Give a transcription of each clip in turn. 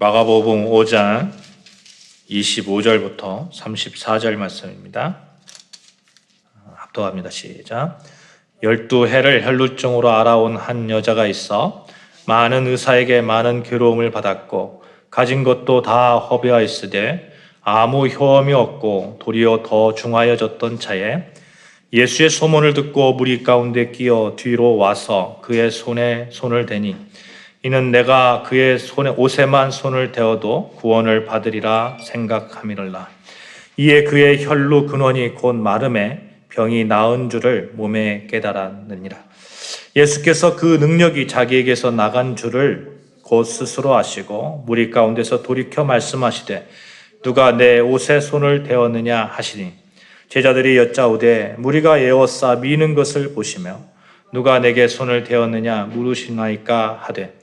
마가복음 5장 25절부터 34절 말씀입니다. 합독합니다. 시작. 12해를 혈루증으로 알아온 한 여자가 있어 많은 의사에게 많은 괴로움을 받았고 가진 것도 다 허비하였으되 아무 효험이 없고 도리어 더 중하여졌던 차에 예수의 소문을 듣고 무리 가운데 끼어 뒤로 와서 그의 손에 손을 대니 이는 내가 그의 옷에만 손을 대어도 구원을 받으리라 생각함이라. 이에 그의 혈루 근원이 곧 마름에 병이 나은 줄을 몸에 깨달았느니라. 예수께서 그 능력이 자기에게서 나간 줄을 곧 스스로 아시고 무리 가운데서 돌이켜 말씀하시되 누가 내 옷에 손을 대었느냐 하시니 제자들이 여짜오되 무리가 에워싸 미는 것을 보시며 누가 내게 손을 대었느냐 물으시나이까 하되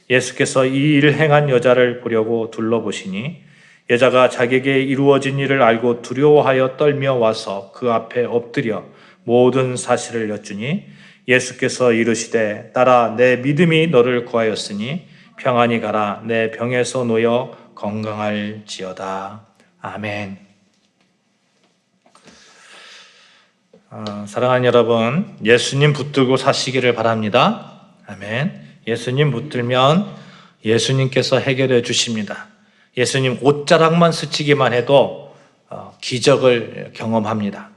예수께서 이 일을 행한 여자를 보려고 둘러보시니 여자가 자기에게 이루어진 일을 알고 두려워하여 떨며 와서 그 앞에 엎드려 모든 사실을 여쭈니 예수께서 이르시되 딸아 내 믿음이 너를 구하였으니 평안히 가라 내 병에서 놓여 건강할지어다. 아멘. 사랑하는 여러분, 예수님 붙들고 사시기를 바랍니다. 아멘. 예수님 붙들면 예수님께서 해결해 주십니다. 예수님 옷자락만 스치기만 해도 기적을 경험합니다.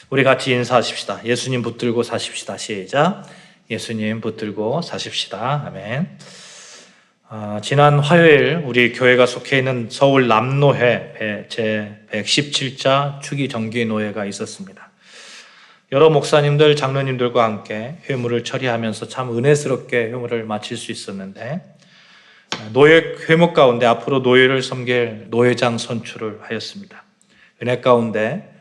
우리 같이 인사하십시다. 예수님 붙들고 사십시다. 시작. 예수님 붙들고 사십시다. 아멘. 지난 화요일 우리 교회가 속해 있는 서울 남노회 제 117자 추기정기노회가 있었습니다. 여러 목사님들, 장로님들과 함께 회무를 처리하면서 참 은혜스럽게 회무를 마칠 수 있었는데 노예 회무 가운데 앞으로 노예를 섬길 노회장 선출을 하였습니다. 은혜 가운데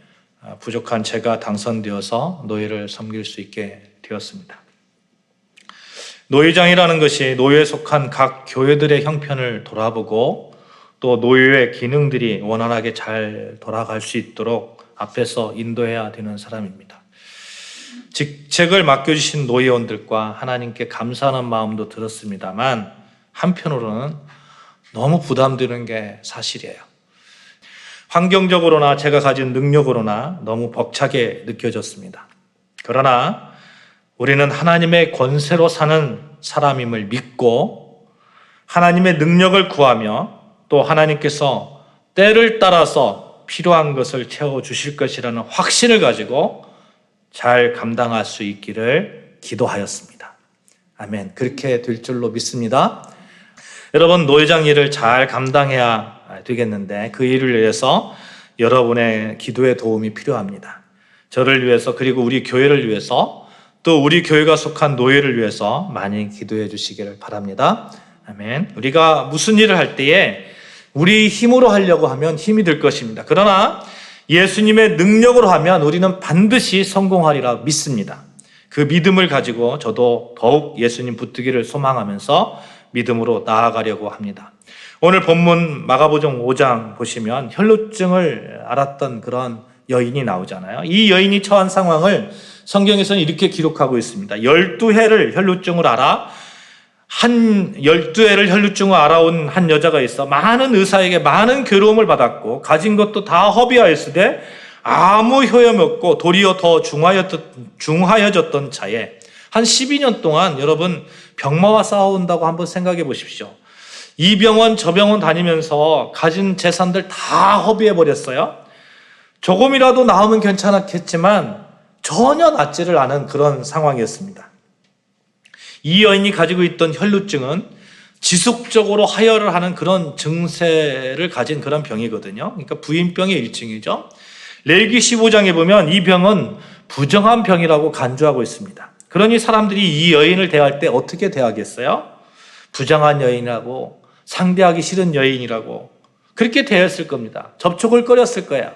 부족한 제가 당선되어서 노예를 섬길 수 있게 되었습니다. 노회장이라는 것이 노예에 속한 각 교회들의 형편을 돌아보고 또 노예의 기능들이 원활하게 잘 돌아갈 수 있도록 앞에서 인도해야 되는 사람입니다. 직책을 맡겨주신 노예원들과 하나님께 감사하는 마음도 들었습니다만 한편으로는 너무 부담되는 게 사실이에요. 환경적으로나 제가 가진 능력으로나 너무 벅차게 느껴졌습니다. 그러나 우리는 하나님의 권세로 사는 사람임을 믿고 하나님의 능력을 구하며 또 하나님께서 때를 따라서 필요한 것을 채워주실 것이라는 확신을 가지고 잘 감당할 수 있기를 기도하였습니다. 아멘. 그렇게 될 줄로 믿습니다. 여러분, 노회장 일을 잘 감당해야 되겠는데 그 일을 위해서 여러분의 기도의 도움이 필요합니다. 저를 위해서 그리고 우리 교회를 위해서 또 우리 교회가 속한 노예를 위해서 많이 기도해 주시기를 바랍니다. 아멘. 우리가 무슨 일을 할 때에 우리 힘으로 하려고 하면 힘이 들 것입니다. 그러나 예수님의 능력으로 하면 우리는 반드시 성공하리라 믿습니다. 그 믿음을 가지고 저도 더욱 예수님 붙들기를 소망하면서 믿음으로 나아가려고 합니다. 오늘 본문 마가복음 5장 보시면 혈루증을 앓았던 그런 여인이 나오잖아요. 이 여인이 처한 상황을 성경에서는 이렇게 기록하고 있습니다. 12해를 혈루증을 앓아 12해를 혈루증을 앓아온 한 여자가 있어 많은 의사에게 많은 괴로움을 받았고 가진 것도 다 허비하였으되 아무 효험이 없고 도리어 더 중하여졌던 차에 한 12년 동안 여러분 병마와 싸워온다고 한번 생각해 보십시오. 이 병원 저 병원 다니면서 가진 재산들 다 허비해 버렸어요. 조금이라도 나으면 괜찮았겠지만 전혀 낫지를 않은 그런 상황이었습니다. 이 여인이 가지고 있던 혈루증은 지속적으로 하혈을 하는 그런 증세를 가진 그런 병이거든요. 그러니까 부인병의 일종이죠. 레위기 15장에 보면 이 병은 부정한 병이라고 간주하고 있습니다. 그러니 사람들이 이 여인을 대할 때 어떻게 대하겠어요? 부정한 여인이라고, 상대하기 싫은 여인이라고 그렇게 대했을 겁니다. 접촉을 꺼렸을 거예요.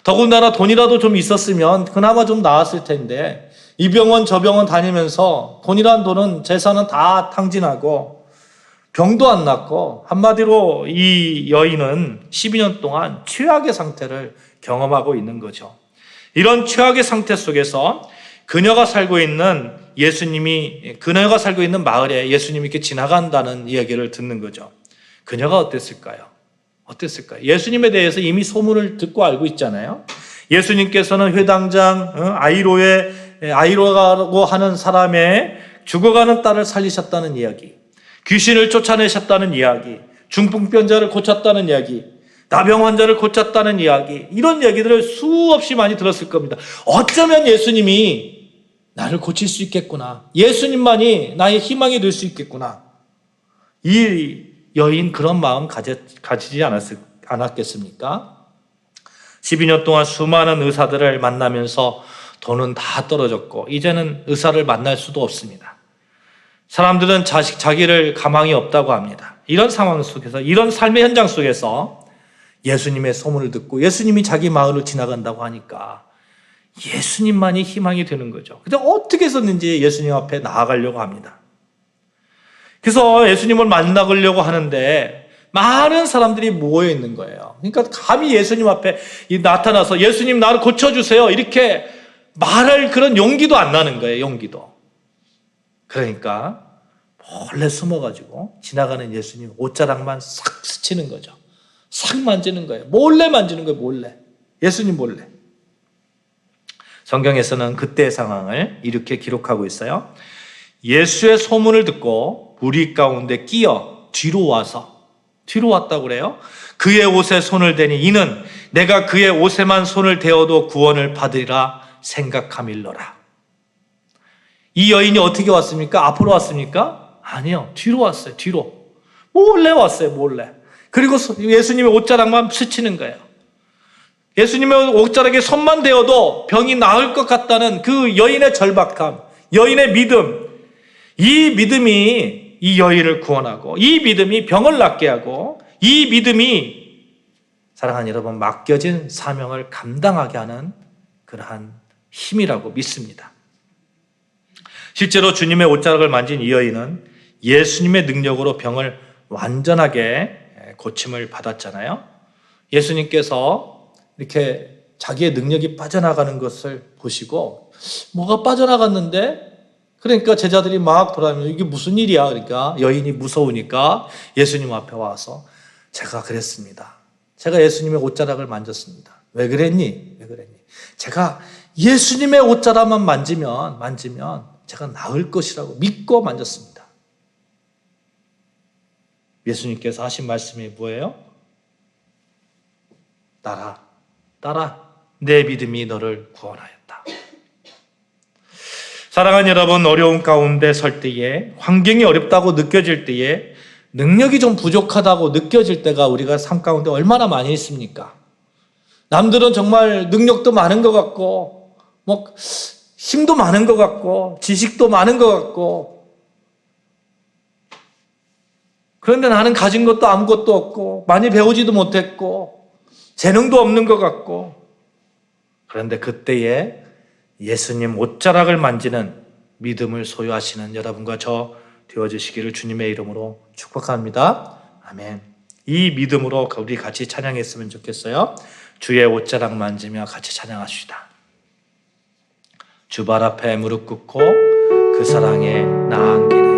더군다나 돈이라도 좀 있었으면 그나마 좀 나았을 텐데 이 병원 저 병원 다니면서 돈이란 돈은 재산은 다 탕진하고 병도 안 낫고 한마디로 이 여인은 12년 동안 최악의 상태를 경험하고 있는 거죠. 이런 최악의 상태 속에서 그녀가 살고 있는 마을에 예수님이 이렇게 지나간다는 이야기를 듣는 거죠. 그녀가 어땠을까요? 어땠을까요? 예수님에 대해서 이미 소문을 듣고 알고 있잖아요. 예수님께서는 회당장 아이로라고 하는 사람의 죽어가는 딸을 살리셨다는 이야기, 귀신을 쫓아내셨다는 이야기, 중풍병자를 고쳤다는 이야기, 나병 환자를 고쳤다는 이야기, 이런 이야기들을 수없이 많이 들었을 겁니다. 어쩌면 예수님이 나를 고칠 수 있겠구나, 예수님만이 나의 희망이 될 수 있겠구나, 이 여인 그런 마음 가지지 않았겠습니까? 12년 동안 수많은 의사들을 만나면서 돈은 다 떨어졌고 이제는 의사를 만날 수도 없습니다. 사람들은 자기를 가망이 없다고 합니다. 이런 상황 속에서, 이런 삶의 현장 속에서 예수님의 소문을 듣고 예수님이 자기 마을을 지나간다고 하니까 예수님만이 희망이 되는 거죠. 근데 어떻게 해서든지 예수님 앞에 나아가려고 합니다. 그래서 예수님을 만나려고 하는데 많은 사람들이 모여 있는 거예요. 그러니까 감히 예수님 앞에 나타나서 예수님 나를 고쳐주세요 이렇게 말할 그런 용기도 안 나는 거예요. 용기도. 그러니까 몰래 숨어가지고 지나가는 예수님 옷자락만 싹 스치는 거죠. 싹 만지는 거예요. 몰래 만지는 거예요. 몰래. 예수님 몰래. 성경에서는 그때의 상황을 이렇게 기록하고 있어요. 예수의 소문을 듣고 무리 가운데 끼어 뒤로 왔다고 그래요. 그의 옷에 손을 대니 이는 내가 그의 옷에만 손을 대어도 구원을 받으리라 생각함일러라. 이 여인이 어떻게 왔습니까? 앞으로 왔습니까? 아니요. 뒤로 왔어요. 뒤로. 몰래 왔어요. 몰래. 그리고 예수님의 옷자락만 스치는 거예요. 예수님의 옷자락에 손만 대어도 병이 나을 것 같다는 그 여인의 절박함, 여인의 믿음, 이 믿음이 이 여인을 구원하고 이 믿음이 병을 낫게 하고 이 믿음이 사랑하는 여러분 맡겨진 사명을 감당하게 하는 그러한 힘이라고 믿습니다. 실제로 주님의 옷자락을 만진 이 여인은 예수님의 능력으로 병을 완전하게 고침을 받았잖아요. 예수님께서 이렇게 자기의 능력이 빠져나가는 것을 보시고 뭐가 빠져나갔는데 그러니까 제자들이 막 돌아다니면서 이게 무슨 일이야? 그러니까 여인이 무서우니까 예수님 앞에 와서 제가 그랬습니다. 제가 예수님의 옷자락을 만졌습니다. 왜 그랬니? 제가 예수님의 옷자락만 만지면 제가 나을 것이라고 믿고 만졌습니다. 예수님께서 하신 말씀이 뭐예요? 따라 내 믿음이 너를 구원하였다. 사랑하는 여러분, 어려운 가운데 설 때에, 환경이 어렵다고 느껴질 때에, 능력이 좀 부족하다고 느껴질 때가 우리가 삶 가운데 얼마나 많이 있습니까? 남들은 정말 능력도 많은 것 같고 힘도 많은 것 같고 지식도 많은 것 같고, 그런데 나는 가진 것도 아무것도 없고 많이 배우지도 못했고 재능도 없는 것 같고, 그런데 그때에 예수님 옷자락을 만지는 믿음을 소유하시는 여러분과 저 되어주시기를 주님의 이름으로 축복합니다. 아멘. 이 믿음으로 우리 같이 찬양했으면 좋겠어요. 주의 옷자락 만지며 같이 찬양합시다. 주 발 앞에 무릎 꿇고 그 사랑에 나아가기를.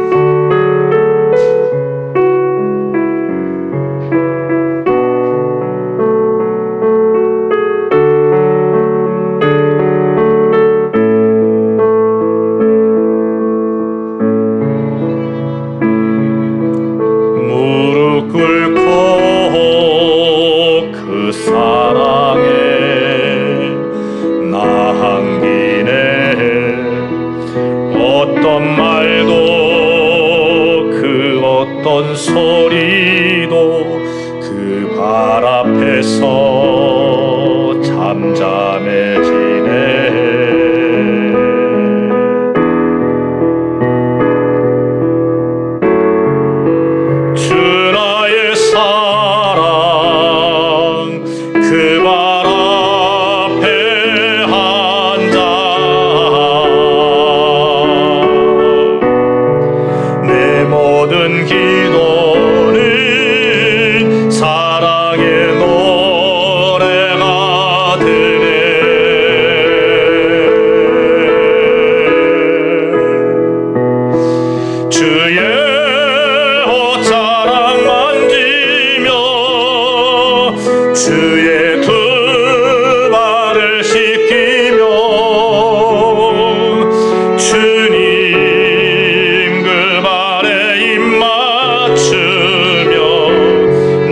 사랑의 노래가 되네. 주의 두 발을 씻기며 주님 그 발에 입 맞추며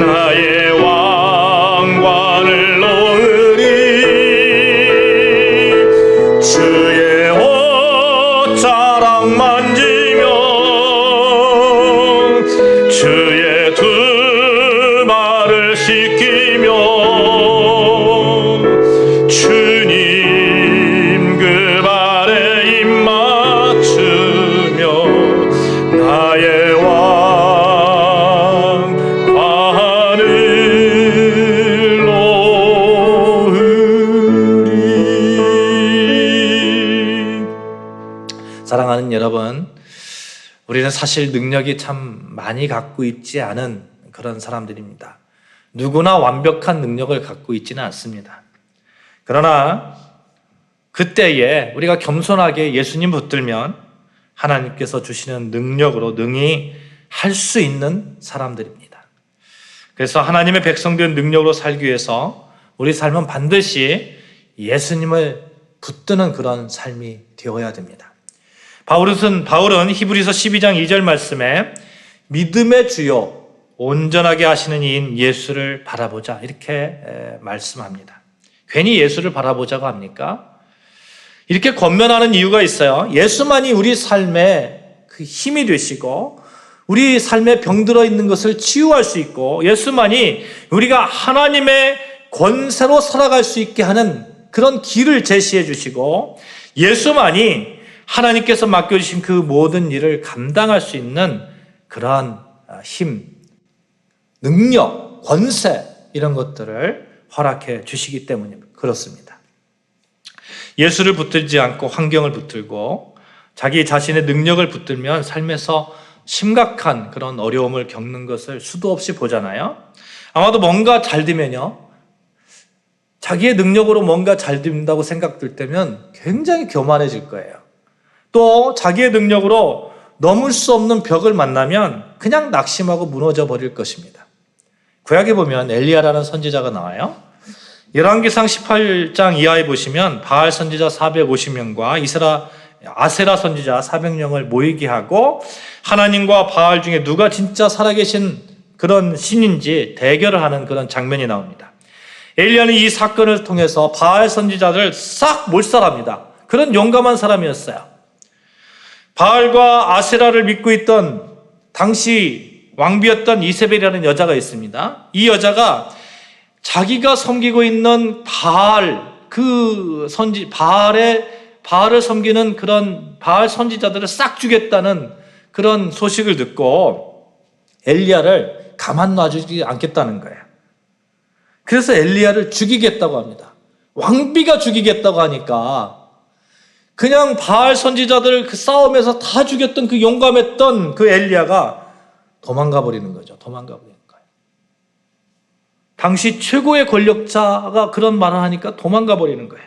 나의 왕관을 놓으리 주의 옷자락 만지며 주의 두 발을 씻기며 주님 그 발에 입 맞추며 나의 왕관을 놓으리. 사랑하는 여러분, 우리는 사실 능력이 참 많이 갖고 있지 않은 그런 사람들입니다. 누구나 완벽한 능력을 갖고 있지는 않습니다. 그러나 그때에 우리가 겸손하게 예수님 붙들면 하나님께서 주시는 능력으로 능히 할 수 있는 사람들입니다. 그래서 하나님의 백성된 능력으로 살기 위해서 우리 삶은 반드시 예수님을 붙드는 그런 삶이 되어야 됩니다. 바울은 히브리서 12장 2절 말씀에 믿음의 주요 온전하게 하시는 이인 예수를 바라보자 이렇게 말씀합니다. 괜히 예수를 바라보자고 합니까? 이렇게 권면하는 이유가 있어요. 예수만이 우리 삶의 그 힘이 되시고 우리 삶에 병들어 있는 것을 치유할 수 있고 예수만이 우리가 하나님의 권세로 살아갈 수 있게 하는 그런 길을 제시해 주시고 예수만이 하나님께서 맡겨주신 그 모든 일을 감당할 수 있는 그러한 힘, 능력, 권세 이런 것들을 허락해 주시기 때문에 그렇습니다. 예수를 붙들지 않고 환경을 붙들고 자기 자신의 능력을 붙들면 삶에서 심각한 그런 어려움을 겪는 것을 수도 없이 보잖아요. 아마도 뭔가 잘 되면요, 자기의 능력으로 뭔가 잘 된다고 생각될 때면 굉장히 교만해질 거예요. 또 자기의 능력으로 넘을 수 없는 벽을 만나면 그냥 낙심하고 무너져 버릴 것입니다. 구약에 보면 엘리야라는 선지자가 나와요. 열왕기상 18장 이하에 보시면 바알 선지자 450명과 아세라 선지자 400명을 모이게 하고 하나님과 바알 중에 누가 진짜 살아계신 그런 신인지 대결을 하는 그런 장면이 나옵니다. 엘리야는 이 사건을 통해서 바알 선지자를 싹 몰살합니다. 그런 용감한 사람이었어요. 바알과 아세라를 믿고 있던 당시 왕비였던 이세벨이라는 여자가 있습니다. 이 여자가 자기가 섬기고 있는 바알을 섬기는 그런 바알 선지자들을 싹 죽였다는 그런 소식을 듣고 엘리야를 가만 놔주지 않겠다는 거예요. 그래서 엘리야를 죽이겠다고 합니다. 왕비가 죽이겠다고 하니까 그냥 바알 선지자들 그 싸움에서 다 죽였던 그 용감했던 그 엘리야가 도망가 버리는 거죠. 도망가 버리는 거예요. 당시 최고의 권력자가 그런 말을 하니까 도망가 버리는 거예요.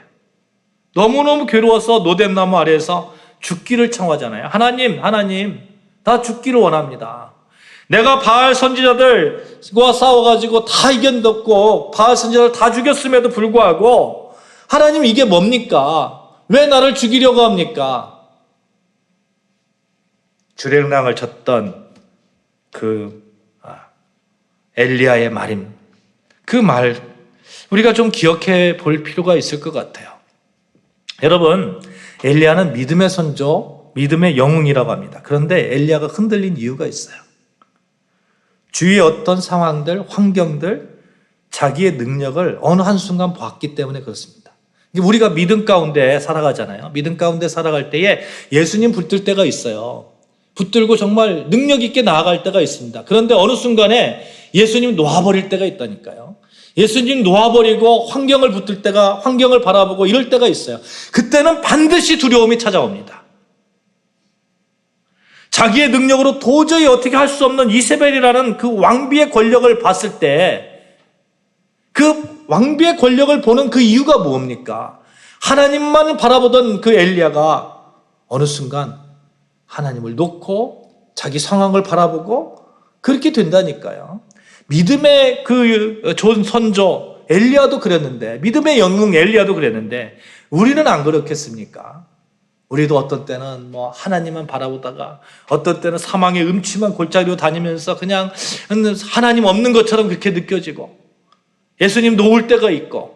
너무너무 괴로워서 노뎀나무 아래에서 죽기를 청하잖아요. 하나님, 나 죽기를 원합니다. 내가 바알 선지자들과 싸워가지고 다 이겼고 바알 선지자들 다 죽였음에도 불구하고 하나님 이게 뭡니까? 왜 나를 죽이려고 합니까? 주랭랑을 쳤던 엘리야의 말임. 그 말 우리가 좀 기억해 볼 필요가 있을 것 같아요. 여러분, 엘리야는 믿음의 선조, 믿음의 영웅이라고 합니다. 그런데 엘리야가 흔들린 이유가 있어요. 주위의 어떤 상황들, 환경들, 자기의 능력을 어느 한순간 봤기 때문에 그렇습니다. 우리가 믿음 가운데 살아가잖아요. 믿음 가운데 살아갈 때에 예수님 붙들 때가 있어요. 붙들고 정말 능력 있게 나아갈 때가 있습니다. 그런데 어느 순간에 예수님 놓아버릴 때가 있다니까요. 예수님 놓아버리고 환경을 붙들 때가, 환경을 바라보고 이럴 때가 있어요. 그때는 반드시 두려움이 찾아옵니다. 자기의 능력으로 도저히 어떻게 할 수 없는 이세벨이라는 그 왕비의 권력을 봤을 때 그 왕비의 권력을 보는 그 이유가 뭡니까? 하나님만 바라보던 그 엘리야가 어느 순간 하나님을 놓고 자기 상황을 바라보고 그렇게 된다니까요. 믿음의 그 좋은 선조, 엘리야도 그랬는데, 믿음의 영웅 엘리야도 그랬는데 우리는 안 그렇겠습니까? 우리도 어떤 때는 하나님만 바라보다가 어떤 때는 사망의 음침한 골짜기로 다니면서 그냥 하나님 없는 것처럼 그렇게 느껴지고 예수님 놓을 때가 있고.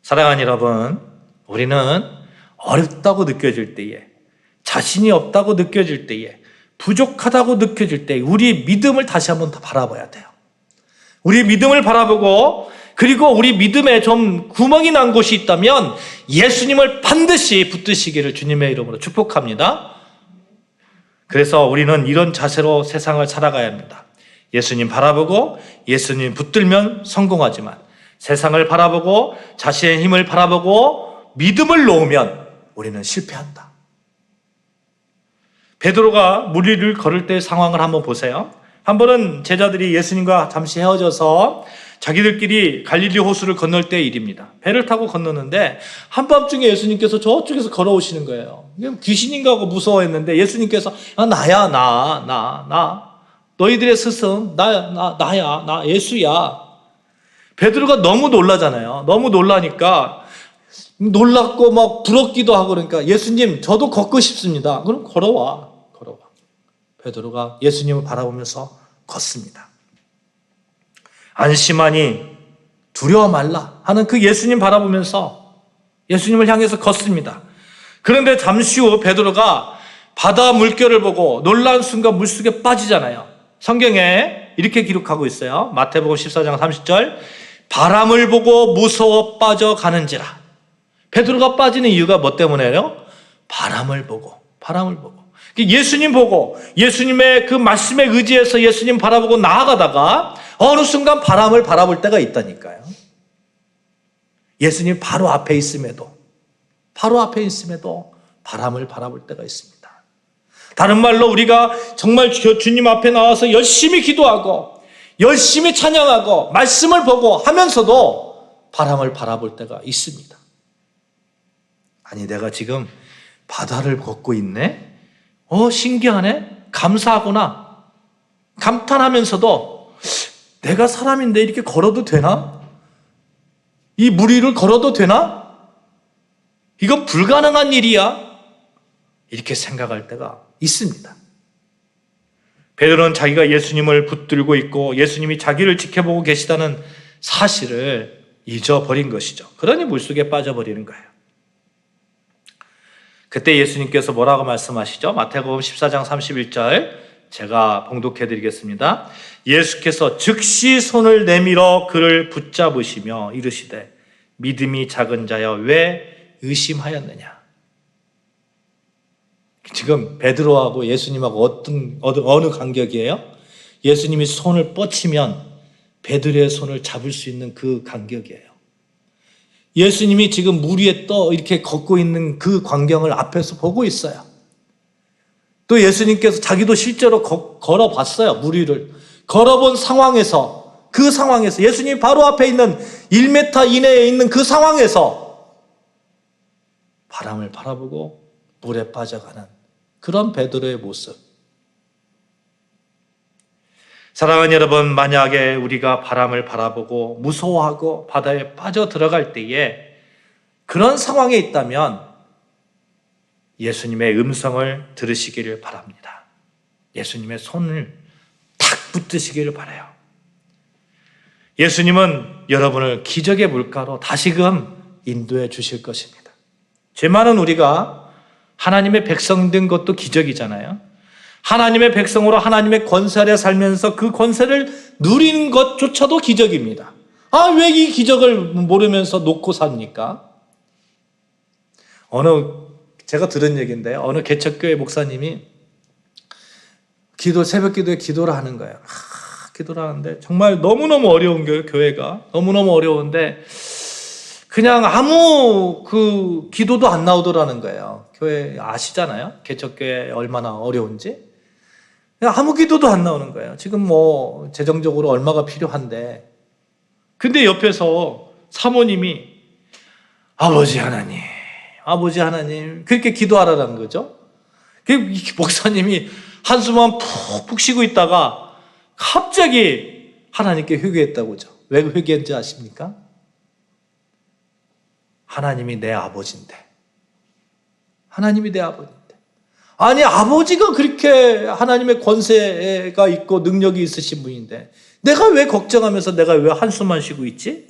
사랑하는 여러분, 우리는 어렵다고 느껴질 때에, 자신이 없다고 느껴질 때에, 부족하다고 느껴질 때에 우리의 믿음을 다시 한번 더 바라봐야 돼요. 우리 믿음을 바라보고, 그리고 우리 믿음에 좀 구멍이 난 곳이 있다면 예수님을 반드시 붙드시기를 주님의 이름으로 축복합니다. 그래서 우리는 이런 자세로 세상을 살아가야 합니다. 예수님 바라보고 예수님 붙들면 성공하지만, 세상을 바라보고 자신의 힘을 바라보고 믿음을 놓으면 우리는 실패한다. 베드로가 물 위를 걸을 때의 상황을 한번 보세요. 한 번은 제자들이 예수님과 잠시 헤어져서 자기들끼리 갈릴리 호수를 건널 때의 일입니다. 배를 타고 건너는데 한밤중에 예수님께서 저쪽에서 걸어오시는 거예요. 귀신인가 하고 무서워했는데 예수님께서 나야, 나 너희들의 스승 나야, 나 예수야. 베드로가 너무 놀라잖아요. 너무 놀라니까 놀랍고 막 부럽기도 하고, 그러니까 예수님 저도 걷고 싶습니다. 그럼 걸어와. 베드로가 예수님을 바라보면서 걷습니다. 안심하니 두려워 말라 하는 그 예수님 바라보면서 예수님을 향해서 걷습니다. 그런데 잠시 후 베드로가 바다 물결을 보고 놀라운 순간 물속에 빠지잖아요. 성경에 이렇게 기록하고 있어요. 마태복음 14장 30절, 바람을 보고 무서워 빠져가는지라. 베드로가 빠지는 이유가 뭐 때문에요? 바람을 보고. 예수님 보고 예수님의 그 말씀에 의지해서 예수님 바라보고 나아가다가 어느 순간 바람을 바라볼 때가 있다니까요. 예수님 바로 앞에 있음에도 바람을 바라볼 때가 있습니다. 다른 말로 우리가 정말 주님 앞에 나와서 열심히 기도하고 열심히 찬양하고 말씀을 보고 하면서도 바람을 바라볼 때가 있습니다. 아니, 내가 지금 바다를 걷고 있네? 신기하네? 감사하구나. 감탄하면서도 내가 사람인데 이렇게 걸어도 되나? 이 물 위를 걸어도 되나? 이건 불가능한 일이야. 이렇게 생각할 때가 있습니다. 베드로는 자기가 예수님을 붙들고 있고 예수님이 자기를 지켜보고 계시다는 사실을 잊어버린 것이죠. 그러니 물속에 빠져버리는 거예요. 그때 예수님께서 뭐라고 말씀하시죠? 마태복음 14장 31절 제가 봉독해 드리겠습니다. 예수께서 즉시 손을 내밀어 그를 붙잡으시며 이르시되 믿음이 작은 자여 왜 의심하였느냐. 지금 베드로하고 예수님하고 어느 간격이에요? 예수님이 손을 뻗치면 베드로의 손을 잡을 수 있는 그 간격이에요. 예수님이 지금 물 위에 이렇게 걷고 있는 그 광경을 앞에서 보고 있어요. 또 예수님께서 자기도 실제로 걸어봤어요. 물 위를 걸어본 상황에서, 그 상황에서 예수님이 바로 앞에 있는 1m 이내에 있는 그 상황에서 바람을 바라보고 물에 빠져가는 그런 베드로의 모습. 사랑하는 여러분, 만약에 우리가 바람을 바라보고 무서워하고 바다에 빠져 들어갈 때에 그런 상황에 있다면 예수님의 음성을 들으시기를 바랍니다. 예수님의 손을 탁 붙드시기를 바라요. 예수님은 여러분을 기적의 물가로 다시금 인도해 주실 것입니다. 죄 많은 우리가 하나님의 백성 된 것도 기적이잖아요. 하나님의 백성으로 하나님의 권세 아래 살면서 그 권세를 누리는 것조차도 기적입니다. 왜 이 기적을 모르면서 놓고 삽니까? 제가 들은 얘기인데요. 어느 개척교회 목사님이 새벽 기도에 기도를 하는 거예요. 기도를 하는데 정말 너무너무 어려운 거예요. 교회가 너무너무 어려운데 그냥 아무 기도도 안 나오더라는 거예요. 교회 아시잖아요. 개척교회 얼마나 어려운지. 그냥 아무 기도도 안 나오는 거예요. 지금 재정적으로 얼마가 필요한데. 근데 옆에서 사모님이 아버지 하나님 그렇게 기도하라는 거죠. 목사님이 한숨만 푹푹 쉬고 있다가 갑자기 하나님께 회개했다고 하죠. 왜 회개했는지 아십니까? 하나님이 내 아버지인데. 하나님이 내 아버지인데. 아니, 아버지가 그렇게 하나님의 권세가 있고 능력이 있으신 분인데 내가 왜 걱정하면서 내가 왜 한숨만 쉬고 있지?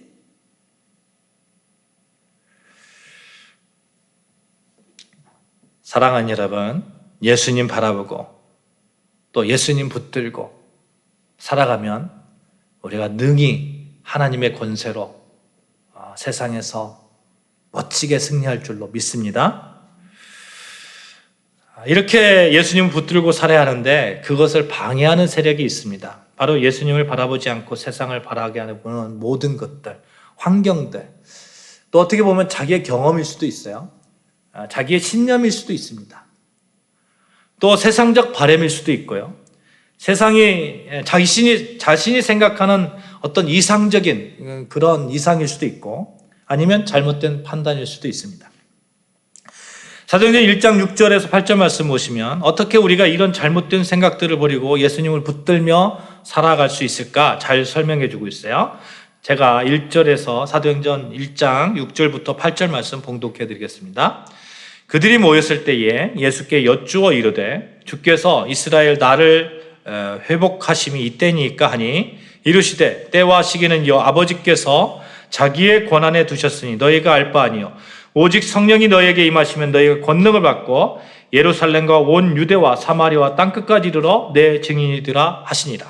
사랑하는 여러분, 예수님 바라보고 또 예수님 붙들고 살아가면 우리가 능히 하나님의 권세로 세상에서 멋지게 승리할 줄로 믿습니다. 이렇게 예수님을 붙들고 살아야 하는데 그것을 방해하는 세력이 있습니다. 바로 예수님을 바라보지 않고 세상을 바라게 하는 모든 것들, 환경들, 또 어떻게 보면 자기의 경험일 수도 있어요. 자기의 신념일 수도 있습니다. 또 세상적 바람일 수도 있고요. 세상이 자신이 생각하는 어떤 이상적인 그런 이상일 수도 있고 아니면 잘못된 판단일 수도 있습니다. 사도행전 1장 6절에서 8절 말씀 보시면 어떻게 우리가 이런 잘못된 생각들을 버리고 예수님을 붙들며 살아갈 수 있을까 잘 설명해 주고 있어요. 제가 1절에서 사도행전 1장 6절부터 8절 말씀 봉독해 드리겠습니다. 그들이 모였을 때에 예수께 여쭈어 이르되 주께서 이스라엘 나를 회복하심이 이때니까 하니 이르시되 때와 시기는 여 아버지께서 자기의 권한에 두셨으니 너희가 알 바 아니요 오직 성령이 너희에게 임하시면 너희가 권능을 받고 예루살렘과 온 유대와 사마리아와 땅끝까지 이르러 내 증인이 되라 하시니라.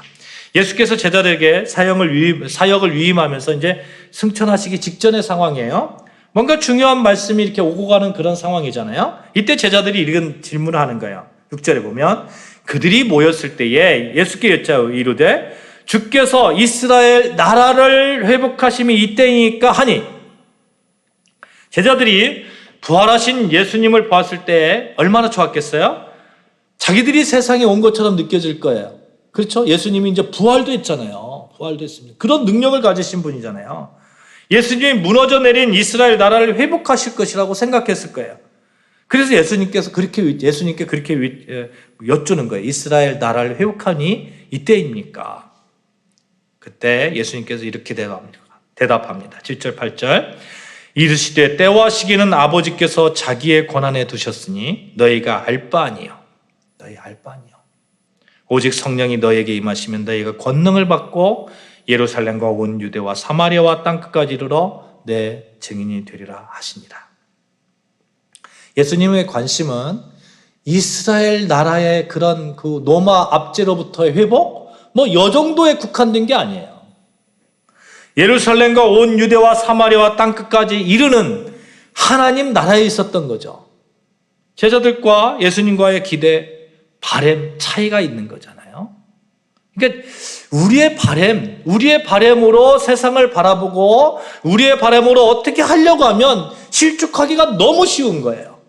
예수께서 제자들에게 사역을 위임하면서 이제 승천하시기 직전의 상황이에요. 뭔가 중요한 말씀이 이렇게 오고 가는 그런 상황이잖아요. 이때 제자들이 이런 질문을 하는 거예요. 6절에 보면 그들이 모였을 때에 예수께 여짜오 이르되 주께서 이스라엘 나라를 회복하심이 이때이니까 하니 제자들이 부활하신 예수님을 보았을 때 얼마나 좋았겠어요? 자기들이 세상에 온 것처럼 느껴질 거예요. 그렇죠? 예수님이 이제 부활도 했잖아요. 부활도 했습니다. 그런 능력을 가지신 분이잖아요. 예수님이 무너져 내린 이스라엘 나라를 회복하실 것이라고 생각했을 거예요. 그래서 예수님께 그렇게 여쭈는 거예요. 이스라엘 나라를 회복하니 이때입니까? 그때 예수님께서 이렇게 대답합니다. 7절, 8절. 이르시되 때와 시기는 아버지께서 자기의 권한에 두셨으니 너희가 알 바 아니요. 너희 알 바 아니요. 오직 성령이 너희에게 임하시면 너희가 권능을 받고 예루살렘과 온 유대와 사마리아와 땅끝까지 이르러 내 증인이 되리라 하시니라. 예수님의 관심은 이스라엘 나라의 그런 그 로마 압제로부터의 회복, 이 정도에 국한된 게 아니에요. 예루살렘과 온 유대와 사마리아와 땅끝까지 이르는 하나님 나라에 있었던 거죠. 제자들과 예수님과의 기대, 바램 차이가 있는 거잖아요. 그러니까 우리의 바램으로 세상을 바라보고 우리의 바램으로 어떻게 하려고 하면 실족하기가 너무 쉬운 거예요.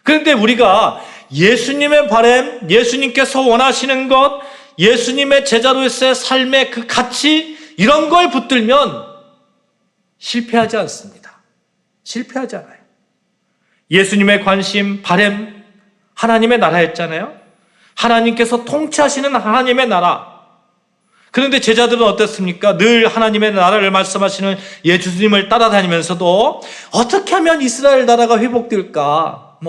그런데 우리가 예수님의 바램, 예수님께서 원하시는 것, 예수님의 제자로서의 삶의 그 가치 이런 걸 붙들면 실패하지 않습니다. 실패하지 않아요. 예수님의 관심, 바램, 하나님의 나라였잖아요. 하나님께서 통치하시는 하나님의 나라. 그런데 제자들은 어땠습니까? 늘 하나님의 나라를 말씀하시는 예수님을 따라다니면서도 어떻게 하면 이스라엘 나라가 회복될까?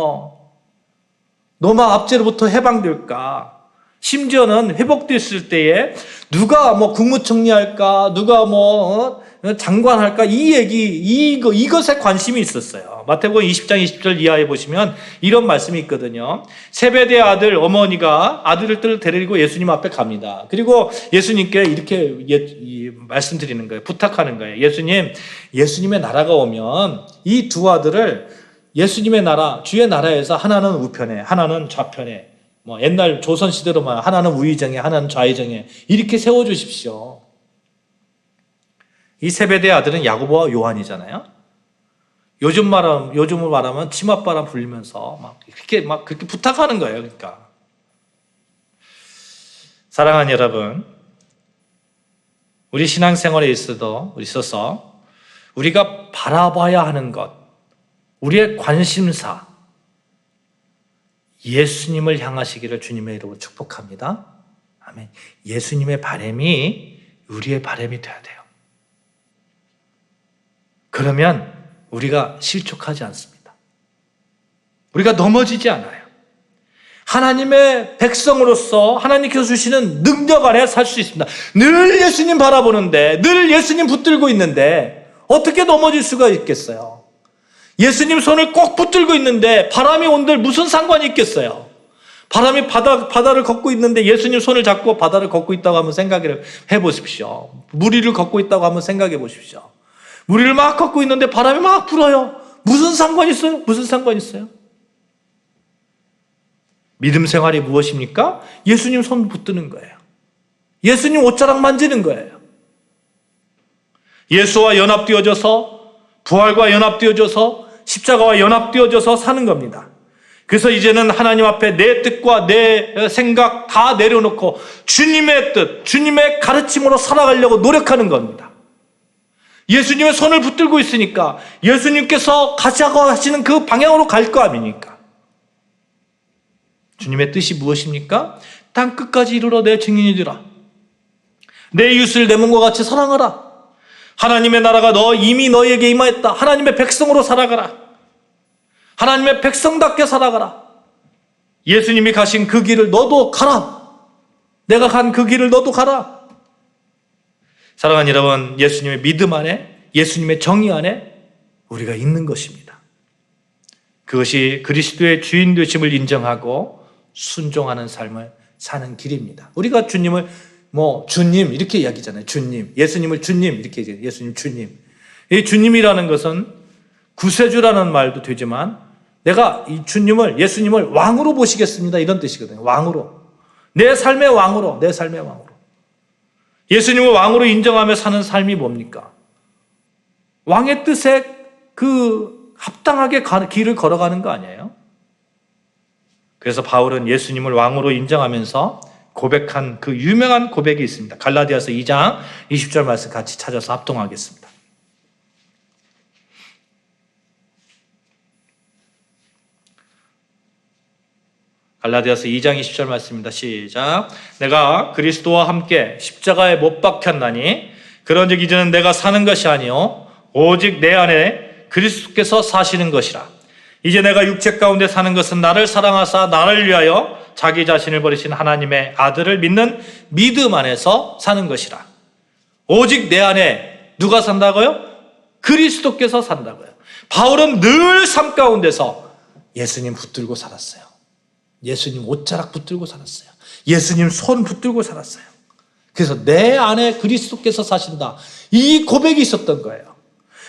로마 압제로부터 해방될까? 심지어는 회복됐을 때에 누가 국무총리할까? 누가 장관할까? 이것에 관심이 있었어요. 마태복음 20장 20절 이하에 보시면 이런 말씀이 있거든요. 세베대 아들 어머니가 아들을 데리고 예수님 앞에 갑니다. 그리고 예수님께 이렇게 말씀드리는 거예요. 부탁하는 거예요. 예수님의 나라가 오면 이 두 아들을 예수님의 나라, 주의 나라에서 하나는 우편에, 하나는 좌편에, 옛날 조선시대로 말하면 하나는 우의정에, 하나는 좌의정에 이렇게 세워주십시오. 이 세베대의 아들은 야고보와 요한이잖아요. 요즘으로 말하면 치맛바람 불리면서 그렇게 부탁하는 거예요. 그러니까. 사랑하는 여러분, 우리 신앙생활에 있어서 우리가 바라봐야 하는 것, 우리의 관심사, 예수님을 향하시기를 주님의 이름으로 축복합니다. 아멘. 예수님의 바람이 우리의 바람이 돼야 돼요. 그러면 우리가 실족하지 않습니다. 우리가 넘어지지 않아요. 하나님의 백성으로서 하나님께서 주시는 능력 안에 살 수 있습니다. 늘 예수님 바라보는데, 늘 예수님 붙들고 있는데 어떻게 넘어질 수가 있겠어요? 예수님 손을 꼭 붙들고 있는데 바람이 온들 무슨 상관이 있겠어요? 바람이 바다를 걷고 있는데 예수님 손을 잡고 바다를 걷고 있다고 한번 생각을 해보십시오. 물 위를 걷고 있다고 한번 생각해 보십시오. 물 위를 막 걷고 있는데 바람이 막 불어요. 무슨 상관이 있어요? 무슨 상관이 있어요? 믿음 생활이 무엇입니까? 예수님 손 붙드는 거예요. 예수님 옷자락 만지는 거예요. 예수와 연합되어져서, 부활과 연합되어져서, 십자가와 연합되어져서 사는 겁니다. 그래서 이제는 하나님 앞에 내 뜻과 내 생각 다 내려놓고 주님의 뜻, 주님의 가르침으로 살아가려고 노력하는 겁니다. 예수님의 손을 붙들고 있으니까 예수님께서 가자고 하시는 그 방향으로 갈 거 아닙니까? 주님의 뜻이 무엇입니까? 땅 끝까지 이르러 내 증인이 되라. 내 이웃을 내 몸과 같이 사랑하라. 하나님의 나라가 이미 너희에게 임하였다. 하나님의 백성으로 살아가라. 하나님의 백성답게 살아가라. 예수님이 가신 그 길을 너도 가라. 내가 간 그 길을 너도 가라. 사랑하는 여러분, 예수님의 믿음 안에, 예수님의 정의 안에 우리가 있는 것입니다. 그것이 그리스도의 주인 되심을 인정하고 순종하는 삶을 사는 길입니다. 우리가 주님을 주님 이렇게 이야기잖아요. 주님, 예수님을 주님 이렇게 얘기해요. 예수님 주님. 이 주님이라는 것은 구세주라는 말도 되지만 내가 이 주님을, 예수님을 왕으로 보시겠습니다 이런 뜻이거든요. 왕으로, 내 삶의 왕으로, 내 삶의 왕으로. 예수님을 왕으로 인정하며 사는 삶이 뭡니까? 왕의 뜻에 합당하게 길을 걸어가는 거 아니에요? 그래서 바울은 예수님을 왕으로 인정하면서 고백한 그 유명한 고백이 있습니다. 갈라디아서 2장 20절 말씀 같이 찾아서 합동하겠습니다. 갈라디아서 2장 20절 말씀입니다. 시작. 내가 그리스도와 함께 십자가에 못 박혔나니 그런즉 이제는 내가 사는 것이 아니요 오직 내 안에 그리스도께서 사시는 것이라. 이제 내가 육체 가운데 사는 것은 나를 사랑하사 나를 위하여 자기 자신을 버리신 하나님의 아들을 믿는 믿음 안에서 사는 것이라. 오직 내 안에 누가 산다고요? 그리스도께서 산다고요. 바울은 늘 삶 가운데서 예수님 붙들고 살았어요. 예수님 옷자락 붙들고 살았어요. 예수님 손 붙들고 살았어요. 그래서 내 안에 그리스도께서 사신다. 이 고백이 있었던 거예요.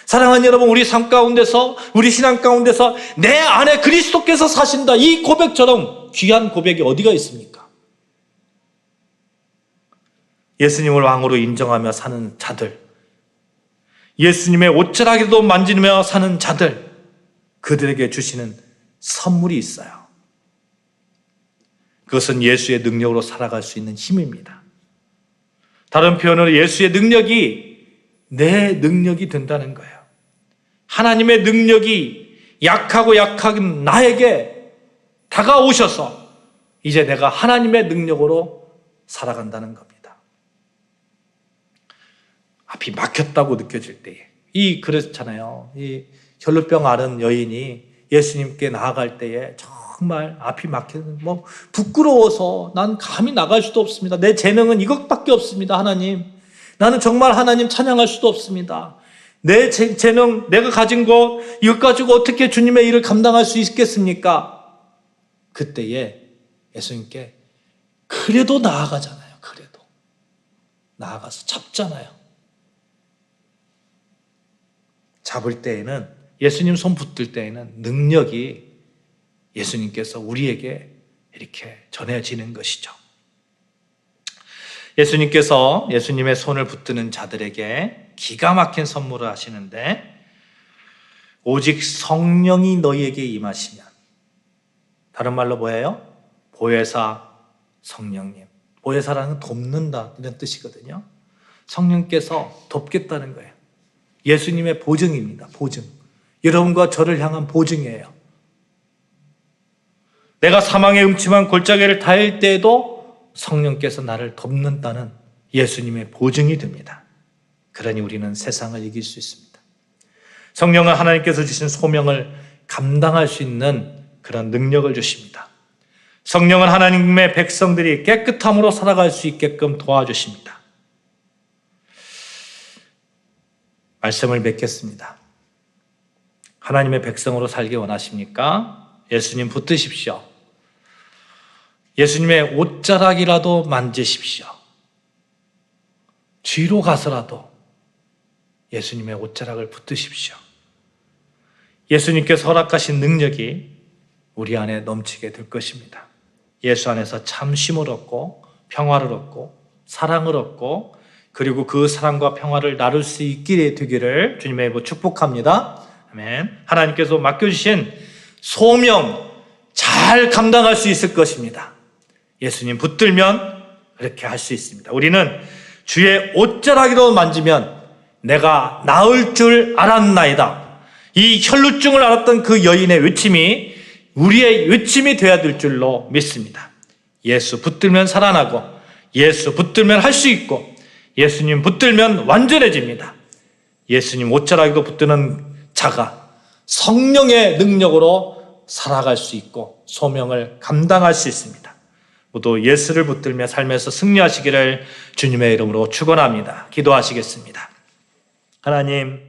사랑하는 여러분, 우리 삶 가운데서, 우리 신앙 가운데서 내 안에 그리스도께서 사신다. 이 고백처럼 귀한 고백이 어디가 있습니까? 예수님을 왕으로 인정하며 사는 자들, 예수님의 옷자락에도 만지며 사는 자들, 그들에게 주시는 선물이 있어요. 그것은 예수의 능력으로 살아갈 수 있는 힘입니다. 다른 표현으로 예수의 능력이 내 능력이 된다는 거예요. 하나님의 능력이 약하고 약한 나에게 다가오셔서 이제 내가 하나님의 능력으로 살아간다는 겁니다. 앞이 막혔다고 느껴질 때에, 그렇잖아요. 이 혈루병 앓은 여인이 예수님께 나아갈 때에 정말 앞이 막히는, 부끄러워서 난 감히 나갈 수도 없습니다. 내 재능은 이것밖에 없습니다. 하나님, 나는 정말 하나님 찬양할 수도 없습니다. 내 재능, 내가 가진 것, 이것 가지고 어떻게 주님의 일을 감당할 수 있겠습니까? 그때에 예수님께 그래도 나아가잖아요. 그래도 나아가서 잡잖아요. 잡을 때에는, 예수님 손 붙들 때에는 능력이 예수님께서 우리에게 이렇게 전해지는 것이죠. 예수님께서 예수님의 손을 붙드는 자들에게 기가 막힌 선물을 하시는데, 오직 성령이 너희에게 임하시면, 다른 말로 뭐예요? 보혜사 성령님. 보혜사라는 돕는다 이런 뜻이거든요. 성령께서 돕겠다는 거예요. 예수님의 보증입니다. 보증. 여러분과 저를 향한 보증이에요. 내가 사망의 음침한 골짜기를 닿을 때에도 성령께서 나를 돕는다는 예수님의 보증이 됩니다. 그러니 우리는 세상을 이길 수 있습니다. 성령은 하나님께서 주신 소명을 감당할 수 있는 그런 능력을 주십니다. 성령은 하나님의 백성들이 깨끗함으로 살아갈 수 있게끔 도와주십니다. 말씀을 맺겠습니다. 하나님의 백성으로 살기 원하십니까? 예수님 붙드십시오. 예수님의 옷자락이라도 만지십시오. 뒤로 가서라도 예수님의 옷자락을 붙드십시오. 예수님께서 허락하신 능력이 우리 안에 넘치게 될 것입니다. 예수 안에서 참 쉼을 얻고 평화를 얻고 사랑을 얻고 그리고 그 사랑과 평화를 나눌 수 있게 되기를 주님의 이름으로 축복합니다. 아멘. 하나님께서 맡겨주신 소명 잘 감당할 수 있을 것입니다. 예수님 붙들면 그렇게 할 수 있습니다. 우리는 주의 옷자락이라도 만지면 내가 나을 줄 알았나이다. 이 혈루증을 앓았던 그 여인의 외침이 우리의 외침이 되어야 될 줄로 믿습니다. 예수 붙들면 살아나고 예수 붙들면 할 수 있고 예수님 붙들면 완전해집니다. 예수님 옷자락에도 붙드는 자가 성령의 능력으로 살아갈 수 있고 소명을 감당할 수 있습니다. 모두 예수를 붙들며 삶에서 승리하시기를 주님의 이름으로 축원합니다. 기도하시겠습니다. 하나님,